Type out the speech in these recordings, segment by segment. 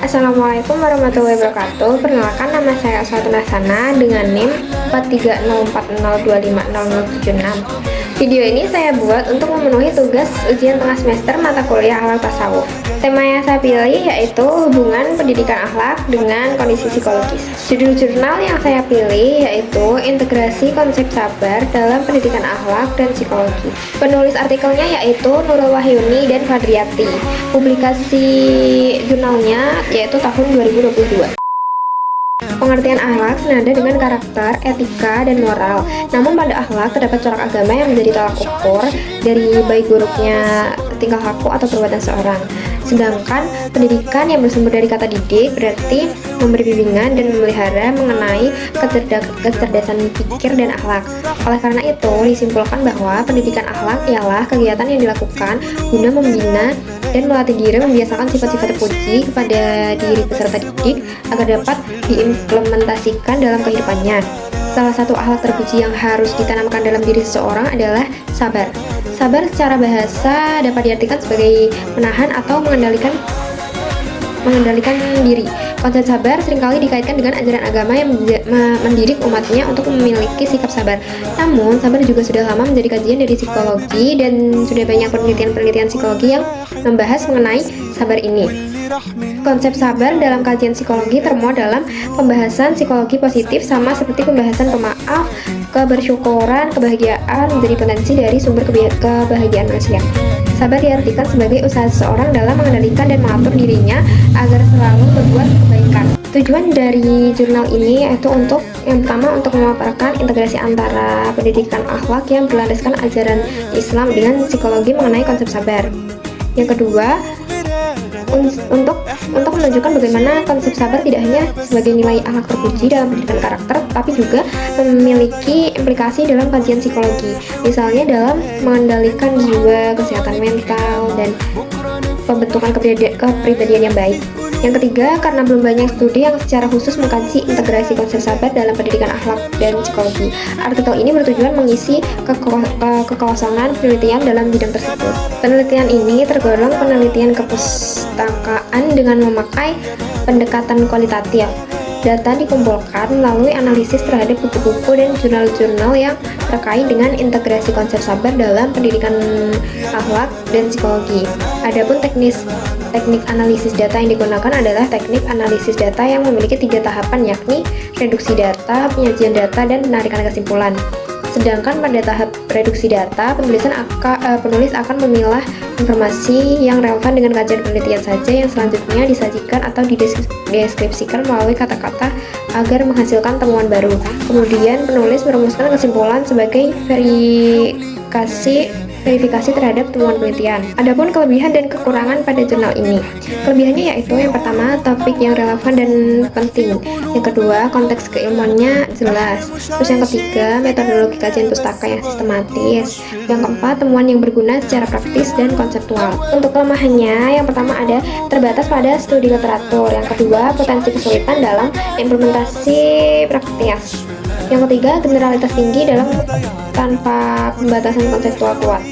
Assalamualaikum warahmatullahi wabarakatuh. Perkenalkan, nama saya Aswatun Hasanah dengan NIM 43040250076. Video ini saya buat untuk memenuhi tugas ujian tengah semester mata kuliah akhlak tasawuf. Tema yang saya pilih yaitu hubungan pendidikan akhlak dengan kondisi psikologis. Judul jurnal yang saya pilih yaitu integrasi konsep sabar dalam pendidikan akhlak dan psikologi. Penulis artikelnya yaitu Nurul Wahyuni dan Fadriyati. Publikasi jurnalnya yaitu tahun 2022. Pengertian akhlak senada dengan karakter, etika, dan moral. Namun pada akhlak terdapat corak agama yang menjadi tolak ukur dari baik buruknya tingkah laku atau perbuatan seorang. Sedangkan pendidikan yang bersumber dari kata didik berarti memberi bimbingan dan memelihara mengenai kecerdasan pikir dan akhlak. Oleh karena itu, disimpulkan bahwa pendidikan akhlak ialah kegiatan yang dilakukan guna membina dan melatih diri membiasakan sifat-sifat terpuji kepada diri peserta didik agar dapat diimplementasikan dalam kehidupannya. Salah satu akhlak terpuji yang harus ditanamkan dalam diri seseorang adalah sabar. Sabar secara bahasa dapat diartikan sebagai menahan atau mengendalikan diri. Konsep sabar seringkali dikaitkan dengan ajaran agama yang mendidik umatnya untuk memiliki sikap sabar. Namun, sabar juga sudah lama menjadi kajian dari psikologi dan sudah banyak penelitian-penelitian psikologi yang membahas mengenai sabar ini. Konsep sabar dalam kajian psikologi termuat dalam pembahasan psikologi positif sama seperti pembahasan pemaaf, kebersyukuran, kebahagiaan menjadi potensi dari sumber kebahagiaan manusia. Sabar diartikan sebagai usaha seseorang dalam mengendalikan dan mengatur dirinya agar selalu berbuat kebaikan. Tujuan dari jurnal ini yaitu yang pertama untuk memaparkan integrasi antara pendidikan akhlak yang berlandaskan ajaran Islam dengan psikologi mengenai konsep sabar. Yang kedua, untuk menunjukkan bagaimana konsep sabar tidak hanya sebagai nilai akhlak terpuji dalam pendidikan karakter, tapi juga memiliki implikasi dalam kajian psikologi, misalnya dalam mengendalikan jiwa, kesehatan mental, dan pembentukan kepribadian yang baik. Yang ketiga, karena belum banyak studi yang secara khusus mengkaji integrasi konsep sabar dalam pendidikan akhlak dan psikologi, artikel ini bertujuan mengisi kekosongan penelitian dalam bidang tersebut. Penelitian ini tergolong penelitian kepustakaan dengan memakai pendekatan kualitatif. Data dikumpulkan melalui analisis terhadap buku-buku dan jurnal-jurnal yang terkait dengan integrasi konsep sabar dalam pendidikan akhlak dan psikologi. Adapun teknik analisis data yang digunakan adalah teknik analisis data yang memiliki 3 tahapan, yakni reduksi data, penyajian data, dan penarikan kesimpulan. Sedangkan pada tahap reduksi data, penulis akan memilah informasi yang relevan dengan kajian penelitian saja yang selanjutnya disajikan atau dideskripsikan melalui kata-kata agar menghasilkan temuan baru. Kemudian penulis merumuskan kesimpulan sebagai verifikasi terhadap temuan penelitian. Adapun kelebihan dan kekurangan pada jurnal ini. Kelebihannya yaitu yang pertama, topik yang relevan dan penting. Yang kedua, konteks keilmuannya jelas. Terus yang ketiga, metodologi kajian pustaka yang sistematis. Yang keempat, temuan yang berguna secara praktis dan konseptual. Untuk kelemahannya, yang pertama ada terbatas pada studi literatur. Yang kedua, potensi kesulitan dalam implementasi praktis. Yang ketiga, generalitas tinggi tanpa pembatasan konseptual kuat.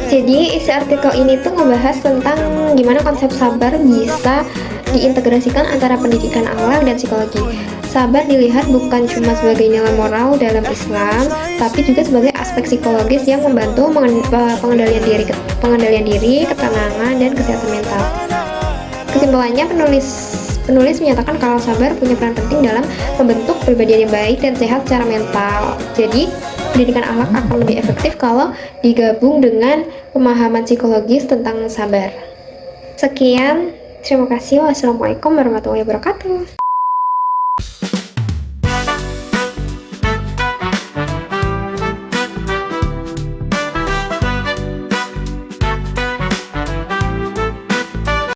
Jadi isi artikel ini tuh ngebahas tentang gimana konsep sabar bisa diintegrasikan antara pendidikan akhlak dan psikologi. Sabar dilihat bukan cuma sebagai nilai moral dalam Islam, tapi juga sebagai aspek psikologis yang membantu pengendalian diri, ketenangan, dan kesehatan mental. Kesimpulannya, penulis menyatakan kalau sabar punya peran penting dalam membentuk kepribadian yang baik dan sehat secara mental. Jadi, pendidikan akhlak akan lebih efektif kalau digabung dengan pemahaman psikologis tentang sabar. Sekian, terima kasih. Wassalamualaikum warahmatullahi wabarakatuh.